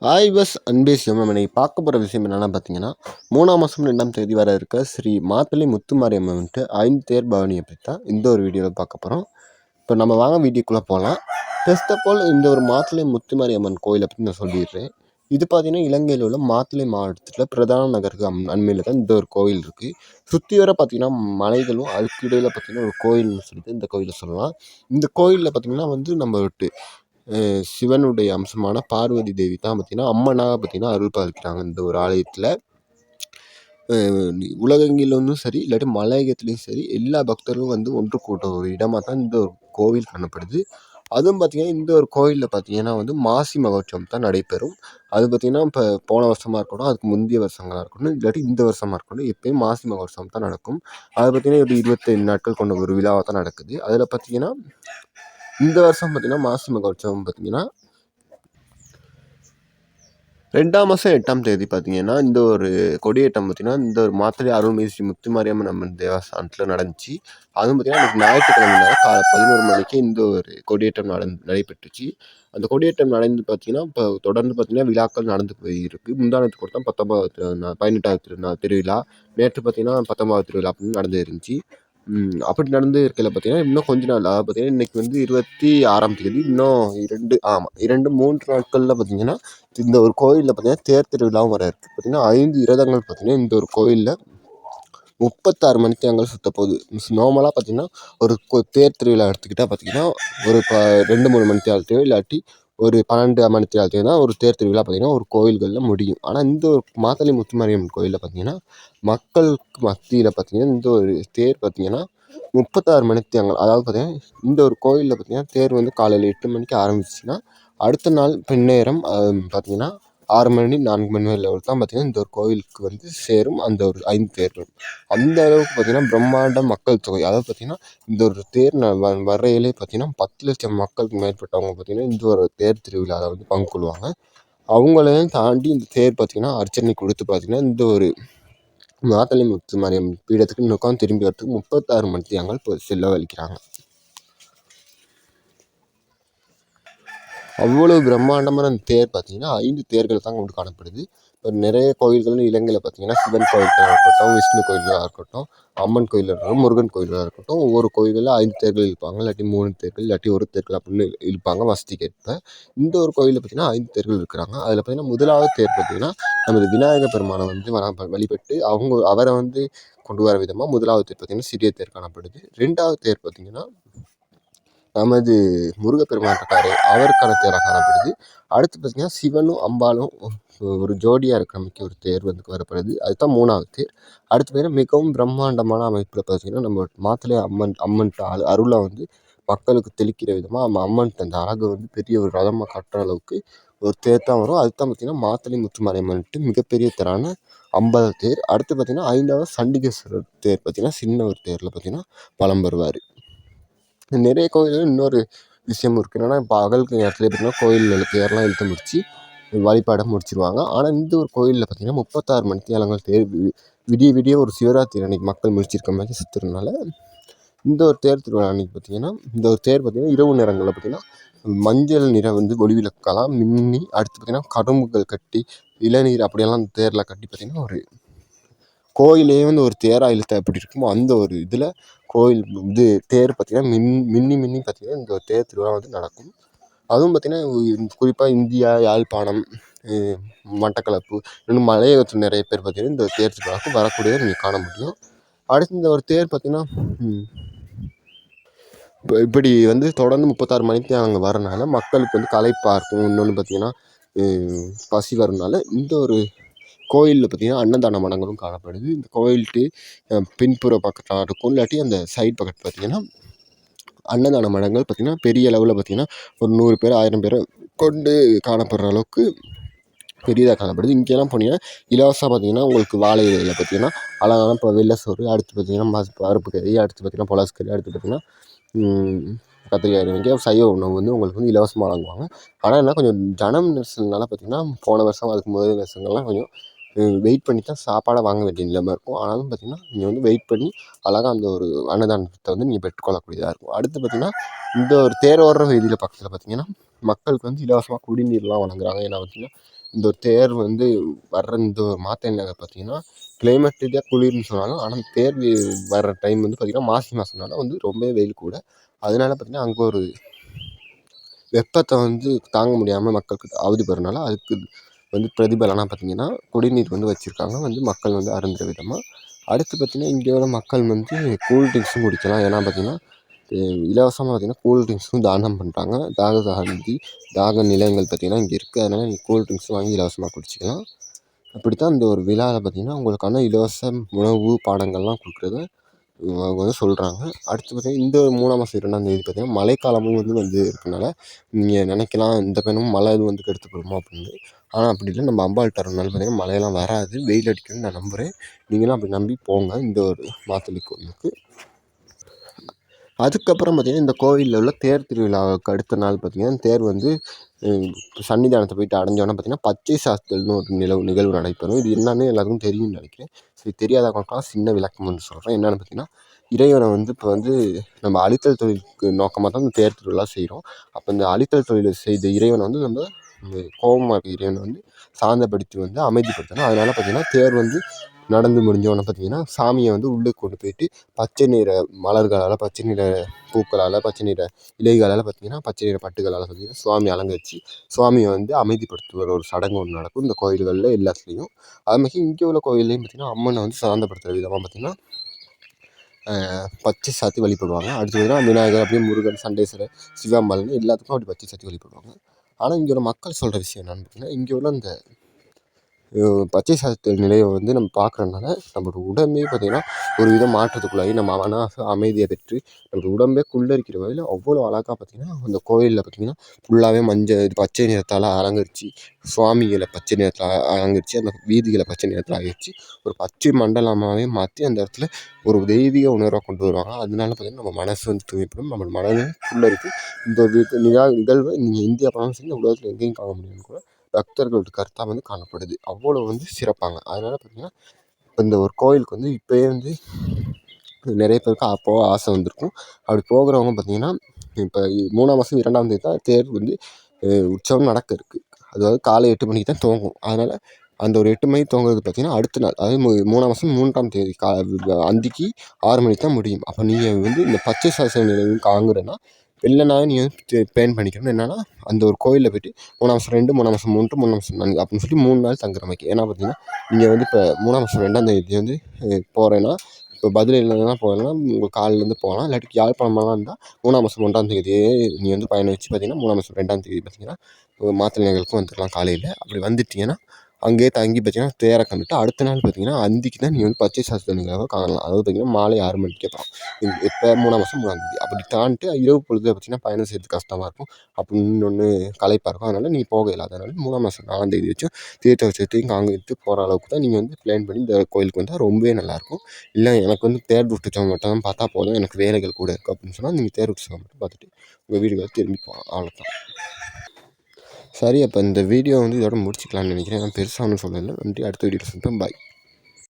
Hi bus அன்பே சிவம். நம்ம இன்னைக்கு பார்க்க போகிற விஷயம் என்னென்னா பார்த்தீங்கன்னா, 3ஆம் மாதம் 2ஆம் தேதி வர இருக்க ஸ்ரீ மாத்தளை முத்துமாரியம்மன் வந்துட்டு 5 தேர் பவனியை பற்றி தான் இந்த ஒரு வீடியோவில் பார்க்க போகிறோம். இப்போ நம்ம வாங்க வீடியோக்குள்ளே போகலாம். ஃபர்ஸ்ட் ஆஃப் ஆல் இந்த ஒரு மாத்தளை முத்துமாரியம்மன் கோயிலை பற்றி நான் சொல்லிடுறேன். இது பார்த்தீங்கன்னா இலங்கையில் உள்ள மாத்தளை மாவட்டத்தில் பிரதான நகருக்கு அண்மையில் தான் இந்த ஒரு கோயில் இருக்குது. சுற்றி வர பார்த்தீங்கன்னா மலைகளும் அதுக்கு இடையில் பார்த்தீங்கன்னா ஒரு கோயில்னு சொல்லிட்டு இந்த கோயிலை சொல்லலாம். இந்த கோயிலில் பார்த்தீங்கன்னா நம்ம சிவனுடைய அம்சமான பார்வதி தேவி தான் பார்த்தீங்கன்னா அம்மனாக பார்த்தீங்கன்னா அருள் பாலிக்கிறாங்க இந்த ஒரு ஆலயத்தில். உலகெங்கிலும் சரி இல்லாட்டி மலையகத்துலேயும் சரி எல்லா பக்தர்களும் வந்து ஒன்று கூட்ட ஒரு இடமாக தான் இந்த ஒரு கோவில் காணப்படுது. அதுவும் பார்த்திங்கன்னா இந்த ஒரு கோயிலில் பார்த்திங்கன்னா வந்து மாசி மகோற்சவம் தான் நடைபெறும். அது பார்த்திங்கன்னா இப்போ போன வருஷமாக இருக்கட்டும், அதுக்கு முந்தைய வருஷங்களாக இருக்கட்டும், இல்லாட்டி இந்த வருஷமாக இருக்கட்டும், எப்பயும் மாசி மகோற்சவம் தான் நடக்கும். அது பார்த்திங்கன்னா ஒரு 25 நாட்கள் கொண்ட ஒரு விழாவாக தான் நடக்குது. அதில் பார்த்திங்கன்னா இந்த வருஷம் பார்த்திங்கன்னா மாசி மகோற்சவம் பார்த்திங்கன்னா 2ஆம் மாதம் 8ஆம் தேதி பார்த்திங்கன்னா இந்த ஒரு கொடியேற்றம் பார்த்திங்கன்னா இந்த ஒரு மாத்தளை அருள்மிகு ஸ்ரீ முத்துமாரியம்மன் அம்மன் தேவஸ்தானத்தில் நடந்துச்சு. அதுவும் பார்த்திங்கன்னா எனக்கு ஞாயிற்றுக்கிழமை காலை 11 மணிக்கு இந்த ஒரு கொடியேற்றம் நடைபெற்றுச்சு. அந்த கொடியேற்றம் நடந்து பார்த்திங்கன்னா இப்போ தொடர்ந்து பார்த்திங்கன்னா விழாக்கள் நடந்து போயிருக்கு. முந்தானத்து கூட தான் 18வது திருவிழா, நேற்று பார்த்திங்கன்னா 19வது திருவிழா அப்படின்னு நடந்து இருந்துச்சு. அப்படி நடந்து இருக்கையில் பார்த்தீங்கன்னா இன்னும் கொஞ்ச நாள், அதாவது பார்த்தீங்கன்னா இன்றைக்கி வந்து 26ஆம் தேதி, இன்னும் 3 நாட்களில் பார்த்தீங்கன்னா இந்த ஒரு கோயிலில் பார்த்தீங்கன்னா தேர் திருவிழாவும் வர இருக்குது. பார்த்தீங்கன்னா 5 இரதங்கள் பார்த்தீங்கன்னா இந்த ஒரு கோயிலில் 36 மணித்தியாலங்கள் சுத்த போகுது. நார்மலாக பார்த்தீங்கன்னா ஒரு தேர் திருவிழா எடுத்துக்கிட்டால் பார்த்தீங்கன்னா ஒரு 2-3 மணித்தியாலத்தையோ இல்லாட்டி ஒரு 12 மணித்தியாலத்தையோ தான் ஒரு தேர் திருவிழா பார்த்தீங்கன்னா ஒரு கோயில்களில் முடியும். ஆனால் இந்த ஒரு மாத்தளை முத்துமாரியம்மன் கோயிலில் பார்த்தீங்கன்னா மக்களுக்கு மத்தியில் பார்த்தீங்கன்னா இந்த ஒரு தேர் பார்த்தீங்கன்னா 36 மணித்தியாலங்கள், அதாவது பார்த்தீங்கன்னா இந்த ஒரு கோயிலில் பார்த்தீங்கன்னா தேர் வந்து காலையில் 8 மணிக்கு ஆரம்பிச்சிச்சுன்னா அடுத்த நாள் பின்னேரம் பார்த்தீங்கன்னா 6 மணி 4 மணி லெவல் தான் பார்த்தீங்கன்னா இந்த ஒரு கோவிலுக்கு வந்து சேரும் அந்த ஒரு 5 தேர்கள். அந்த அளவுக்கு பார்த்தீங்கன்னா பிரம்மாண்ட மக்கள் தொகை, அதாவது பார்த்தீங்கன்னா இந்த ஒரு தேர் வரையிலே பார்த்தீங்கன்னா 10 லட்சம் மக்களுக்கு மேற்பட்டவங்க பார்த்தீங்கன்னா இந்த ஒரு தேர் திருவிழாவில் வந்து பங்கு கொள்வாங்க. அவங்களையும் தாண்டி இந்த தேர் பார்த்தீங்கன்னா அர்ச்சனை கொடுத்து பார்த்தீங்கன்னா இந்த ஒரு மாத்தளை முத்துமாரியம்மன் பீடத்துக்கு நோக்கம் திரும்பி வரத்துக்கு 36 மணித்தியாலங்கள் செலவழிக்கிறாங்க. அவ்வளோ பிரம்மாண்டமான அந்த தேர் பார்த்திங்கன்னா 5 தேர்கள் தான் கொண்டு காணப்படுது. இப்போ நிறைய கோயில்கள் இலங்கையில் பார்த்திங்கன்னா சிவன் கோயில்களாக இருக்கட்டும், விஷ்ணு கோயில்களாக இருக்கட்டும், அம்மன் கோயிலாக இருக்கட்டும், முருகன் கோயிலாக இருக்கட்டும், ஒவ்வொரு கோயில்களில் 5 தேர்கள் இழுப்பாங்க, இல்லாட்டி 3 தேர்கள், இல்லாட்டி 1 தேர்கள் அப்படின்னு இழுப்பாங்க வசதிக்கேற்ப. இந்த ஒரு கோயிலில் பார்த்திங்கன்னா 5 தேர்கள் இருக்கிறாங்க. அதில் பார்த்திங்கன்னா முதலாவது தேர் பார்த்திங்கன்னா நமது விநாயகர் பெருமானை வந்து வழிபட்டு அவரை வந்து கொண்டு வர விதமாக முதலாவது தேர் பார்த்திங்கன்னா சிறிய தேர் காணப்படுது. 2ஆவது தேர் பார்த்திங்கன்னா நமது முருகப்பெருமான் இருக்காரு, அவருக்கான தேராக காணப்படுது. அடுத்து பார்த்திங்கன்னா சிவனும் அம்பாலும் ஒரு ஜோடியாக இருக்கிற மாதிரி ஒரு தேர் வந்து வரப்படுது. அதுதான் 3ஆவது தேர். அடுத்து பார்த்திங்கன்னா மிகவும் பிரம்மாண்டமான அமைப்பில் பார்த்திங்கன்னா நம்ம மாத்தளை அம்மன்ட்ட அருளை வந்து மக்களுக்கு தெளிக்கிற விதமாக அம்மன்ட்ட அந்த அழகை வந்து பெரிய ஒரு ரதமாக கட்டுற அளவுக்கு ஒரு தேர் தான் வரும். அதுதான் பார்த்திங்கன்னா மாத்தளை முத்துமாரியம்மன்ட்டு மிகப்பெரிய தேரான 50 தேர். அடுத்து பார்த்திங்கன்னா 5ஆவது சண்டிகேஸ்வரர் தேர் பார்த்திங்கன்னா சின்ன ஒரு தேரில் பார்த்திங்கன்னா வலம் வருவார். நிறைய கோயில்கள் இன்னொரு விஷயம் இருக்குது. என்னென்னா பகலுக்கு நேரத்தில் பார்த்திங்கன்னா கோயிலில் தேர்லாம் இழுத்து முடித்து வழிபாடை முடிச்சிருவாங்க. ஆனால் இந்த ஒரு கோயிலில் பார்த்திங்கன்னா 36 மணித்தியாலங்கள் தேர் விடிய ஒரு சிவராத்திரி அன்றைக்கி மக்கள் முடிச்சிருக்க மாதிரி சுற்றுறதுனால இந்த ஒரு தேர் திருவிழா அன்றைக்கி பார்த்திங்கன்னா இந்த ஒரு தேர் பார்த்திங்கன்னா இரவு நேரங்களில் பார்த்திங்கன்னா மஞ்சள் நிறம் வந்து ஒளிவிளக்கெல்லாம் மின்னி, அடுத்து பார்த்திங்கன்னா கரும்புகள் கட்டி இளநீர் அப்படியெல்லாம் அந்த தேரில் கட்டி பார்த்திங்கன்னா ஒரு கோயிலே வந்து ஒரு தேராக இழுத்த எப்படி இருக்குமோ அந்த ஒரு இதில் கோயில் இது தேர் பார்த்திங்கன்னா மின்னி பார்த்திங்கன்னா இந்த தேர் திருவிழா வந்து நடக்கும். அதுவும் பார்த்திங்கன்னா குறிப்பாக இந்தியா, யாழ்ப்பாணம், மட்டக்களப்பு, இன்னும் மலையகத்தில் நிறைய பேர் பார்த்திங்கன்னா இந்த தேர் திருவிழாவுக்கு வரக்கூடியதை நீங்கள் காண முடியும். அடுத்து இந்த ஒரு தேர் பார்த்திங்கன்னா இப்படி வந்து தொடர்ந்து 36 மணிக்கு அங்கே வரனால மக்களுக்கு வந்து களைப்பாக இருக்கும். இன்னொன்று பார்த்திங்கன்னா பசி வரனால இந்த ஒரு கோயிலில் பார்த்திங்கன்னா அன்னதான மடங்களும் காணப்படுது. இந்த கோயிலுக்கு பின்புற பக்கத்தில் இருக்கும், இல்லாட்டி அந்த சைட் பக்கத்து பார்த்திங்கன்னா அன்னதான மடங்கள் பார்த்திங்கன்னா பெரிய அளவில் பார்த்திங்கன்னா ஒரு 100 பேர் 1000 பேரை கொண்டு காணப்படுற அளவுக்கு பெரியதாக காணப்படுது. இங்கெல்லாம் போனீங்கன்னா இலவசம் பார்த்திங்கன்னா உங்களுக்கு வாழை இலையில் பார்த்திங்கன்னா அழகான இப்போ வெள்ளை சோறு, அடுத்து பார்த்திங்கன்னா பருப்பு கறி, அடுத்து பார்த்திங்கன்னா பொலாஸ் கறி, அடுத்து பார்த்திங்கன்னா கத்திரிக்காய் இங்கே சைவ உணவு வந்து உங்களுக்கு வந்து இலவசமாக வழங்குவாங்க. ஆனால் என்ன கொஞ்சம் ஜனம் நெரிசல்னால பார்த்திங்கன்னா போன வருஷம் அதுக்கு முதல் வருஷங்கள்லாம் கொஞ்சம் வெயிட் பண்ணி தான் சாப்பாடை வாங்க வேண்டிய நிலைமை இருக்கும். ஆனாலும் பார்த்திங்கன்னா நீங்கள் வந்து வெயிட் பண்ணி அழகாக அந்த ஒரு அன்னதானத்தை வந்து நீங்கள் பெற்றுக்கொள்ளக்கூடியதாக இருக்கும். அடுத்து பார்த்திங்கன்னா இந்த ஒரு தேரோடுற வீதியில் பக்கத்தில் பார்த்திங்கன்னா மக்களுக்கு வந்து இலவசமாக குடிநீர்லாம் வழங்குறாங்க. ஏன்னா பார்த்திங்கன்னா இந்த ஒரு தேர் வந்து வர்ற இந்த ஒரு மாத்தளை நகர் பார்த்திங்கன்னா கிளைமேட் ரீதியாக குளிர்னு சொன்னாலும், ஆனால் தேர் வர்ற டைம் வந்து பார்த்திங்கன்னா மாசி மாதம்னால வந்து ரொம்பவே வெயில் கூட. அதனால பார்த்திங்கன்னா அங்கே ஒரு வெப்பத்தை வந்து தாங்க முடியாமல் மக்களுக்கு அவதிப்படுறனால அதுக்கு வந்து பிரதிபலனாக பார்த்திங்கன்னா குடிநீர் வந்து வச்சுருக்காங்க வந்து மக்கள் வந்து அருந்துற விதமாக. அடுத்து பார்த்திங்கன்னா இங்கே உள்ள மக்கள் வந்து கூல் ட்ரிங்க்ஸும் குடிக்கலாம். ஏன்னா பார்த்திங்கன்னா இலவசமாக பார்த்திங்கன்னா கூல் ட்ரிங்க்ஸும் தானம் பண்ணுறாங்க. தாக நிலையங்கள் பார்த்திங்கன்னா இங்கே இருக்குது. அதனால் நீங்கள் கூல் ட்ரிங்க்ஸும் வாங்கி இலவசமாக குடிச்சிக்கலாம். அப்படித்தான் இந்த ஒரு விழாவில் பார்த்திங்கன்னா உங்களுக்கான இலவச உணவு பானங்கள்லாம் கொடுக்குறத அவங்க வந்து சொல்கிறாங்க. அடுத்து பார்த்திங்கன்னா இந்த 3ஆம் மாதம் 2ஆம் தேதி பார்த்திங்கன்னா மழைக்காலமும் வந்து இருக்கனால நீங்கள் நினைக்கலாம் இந்த டைமும் மழை எதுவும் வந்து கெடுத்து போடுமா அப்படின்னு. ஆனால் அப்படி இல்லை. நம்ம அம்பாள்கிட்ட வரனால பார்த்திங்கன்னா மழையெல்லாம் வராது, வெயில் அடிக்கும்னு நான் நம்புகிறேன். நீங்களும் அப்படி நம்பி போங்க இந்த ஒரு மாத்தளை கோயிலுக்கு. அதுக்கப்புறம் பார்த்திங்கன்னா இந்த கோவிலில் உள்ள தேர் திருவிழாவுக்கு அடுத்த நாள் பார்த்திங்கன்னா தேர் வந்து சன்னிதானத்தை போயிட்டு அடைஞ்சோன்னா பார்த்திங்கன்னா பச்சை சாத்துதல்னு ஒரு நிகழ்வு நடைபெறும். இது என்னன்னு எல்லாத்துக்கும் தெரியும்னு நினைக்கிறேன். சரி, தெரியாதவங்களுக்கெல்லாம் சின்ன விளக்கம் வந்து சொல்கிறேன். என்னென்னு பார்த்திங்கன்னா இறைவனை வந்து இப்போ வந்து நம்ம அழித்தல் தொழிலுக்கு நோக்கமாக தான் இந்த தேர் திருவிழா செய்கிறோம். அப்போ இந்த அழித்தல் தொழிலை செய்த இறைவனை வந்து நம்ம கோபமாக இருக்க இறைவனை வந்து சாந்தப்படுத்தி வந்து அமைதிப்படுத்தணும். அதனால் பார்த்திங்கன்னா தேர் வந்து நடந்து முடிஞ்சோடனே பார்த்திங்கன்னா சாமியை வந்து உள்ளுக்கு கொண்டு போயிட்டு பச்சை நிற மலர்களால், பச்சை நிற பூக்களால், பச்சை நிற இலைகளால் பார்த்திங்கன்னா பச்சை நிற பட்டுகளால் பார்த்திங்கன்னா சுவாமி அலங்கரித்து சுவாமியை வந்து அமைதிப்படுத்துகிற ஒரு சடங்கு ஒன்று நடக்கும் இந்த கோயில்களில் எல்லாத்துலேயும். அதுமாதிரி இங்கே உள்ள கோயில்லையும் பார்த்திங்கன்னா அம்மனை வந்து சாந்தப்படுத்துகிற விதமாக பார்த்திங்கன்னா பச்சை சாத்தி வழிபடுவாங்க. அடுத்து பார்த்திங்கன்னா விநாயகர், அப்படியே முருகன், சண்டேஸ்வரர், சிவம்பலன்னு எல்லாத்துக்கும் அப்படி பச்சை சாத்தி வழிபடுவாங்க. ஆனால் இங்கே உள்ள மக்கள் சொல்கிற விஷயம் என்னென்னு பார்த்திங்கன்னா இங்கே உள்ள இந்த பச்சை சாத்துதல் நிலையை வந்து நம்ம பார்க்குறதுனால நம்மளோட உடம்பே பார்த்திங்கன்னா ஒரு வித மாற்றத்துக்குள்ளாகி நம்ம அமைதியை பெற்று நம்மளோட உடம்பே குள்ளரிக்கிற வகையில் அவ்வளோ அழகாக பார்த்திங்கன்னா அந்த கோயிலில் பார்த்திங்கன்னா ஃபுல்லாகவே பச்சை நிறத்தால் அலங்கரித்து சுவாமிகளை பச்சை நிறத்தில் அலங்கரித்து அந்த வீதிகளை பச்சை நிறத்தில் அலங்கரித்து ஒரு பச்சை மண்டலமாகவே மாற்றி அந்த இடத்துல ஒரு தெய்வீக உணர்வை கொண்டு வருவாங்க. அதனால பார்த்திங்கன்னா நம்ம மனசு வந்து தூய்மைப்படும், நம்ம மனதும் புல்லரிக்கும். இந்த நிகழ்வை நீங்கள் இந்தியா பண்ணாலும் சரி, இந்த உலகத்தில் எங்கேயும் காண முடியும்னு கூட பக்தர்களோட கருத்தாக வந்து காணப்படுது. அவ்வளோ வந்து சிறப்பாங்க. அதனால் பார்த்திங்கன்னா இப்போ இந்த ஒரு கோயிலுக்கு வந்து இப்போயே வந்து நிறைய பேருக்கு போக ஆசை வந்திருக்கும். அப்படி போகிறவங்க பார்த்திங்கன்னா இப்போ 3ஆம் மாதம் 2ஆம் தேதி தான் தேர் வந்து உற்சவம் நடக்க இருக்குது. அதாவது காலை 8 மணிக்கு தான் துவங்கும். அதனால் அந்த ஒரு 8 மணிக்கு துவங்குறது பார்த்திங்கன்னா அடுத்த நாள், அதாவது 3ஆம் மாதம் 3ஆம் தேதி அந்திக்கு 6 மணிக்கு தான் முடியும். அப்போ நீங்கள் வந்து இந்த பச்சை சாசன நிலையம் காங்குறேன்னா வெள்ளனாவே நீங்கள் வந்து பிளான் பண்ணிக்கணும். என்னென்னா அந்த ஒரு கோயிலில் போய்ட்டு 3ஆம் மாதம் 2, 3ஆம் மாதம் 3, 3ஆம் மாதம் 4 அப்படின்னு சொல்லி 3 நாள் தங்குற மாதிரி. ஏன்னா பார்த்திங்கன்னா நீங்கள் வந்து இப்போ 3ஆம் மாதம் 2ஆம் தேதி வந்து போகிறேன்னா இப்போ பதிலையிலேருந்து போகிறேன்னா உங்களுக்கு காலையிலேருந்து போகலாம். இல்லாட்டி யாழ்ப்பாணமெல்லாம் இருந்தால் 3ஆம் மாதம் 1ஆம் தேதியே நீ வந்து பயணம் வச்சு பார்த்திங்கன்னா 3ஆம் மாதம் 2ஆம் தேதி பார்த்திங்கன்னா மாத்தளை நகருக்கு வந்துடலாம் காலையில். அப்படி வந்துட்டிங்கன்னா அங்கேயே தங்கி பார்த்திங்கன்னா தேரை கண்டுட்டு அடுத்த நாள் பார்த்திங்கன்னா அந்திக்கு தான் நீங்கள் வந்து பச்சை சாத்துதல் நிகழ்வை காணலாம். அதாவது பார்த்திங்கன்னா மாலை 6 மணிக்கே போகலாம். இப்போ 3ஆம் மாதம் 3ஆம் தேதி அப்படி தாண்டிட்டு இரவு பொழுது பார்த்திங்கன்னா பயணம் செய்யறதுக்கு கஷ்டமாக இருக்கும். அப்படின்னு இன்னொன்று களைப்பாக இருக்கும். அதனால் நீங்கள் போக இயலாது. அதனால் 3ஆம் மாதம் 4ஆம் தேதி வச்சும் தீர்த்த வச்சத்தையும் காங்கிட்டு போகிற அளவுக்கு தான் நீங்கள் வந்து பிளான் பண்ணி இந்த கோயிலுக்கு வந்தால் ரொம்பவே நல்லாயிருக்கும். இல்லை எனக்கு வந்து தேர் உற்சவம் மட்டும் பார்த்தா போதும், எனக்கு வேலைகள் கூட இருக்குது அப்படின்னு சொன்னால் நீங்கள் தேர் உற்சவம் மட்டும் பார்த்துட்டு உங்கள் வீடுகளுக்கு திரும்பி போகலாம். அவ்வளோதான். சரி, அப்போ இந்த வீடியோ வந்து இதோட முடிச்சிக்கலாம்னு நினைக்கிறேன். நான் பெருசாக ஒன்றும் சொல்லலை. நன்றி. அடுத்த வீடியோவில் சொல்லிட்டேன். பாய்.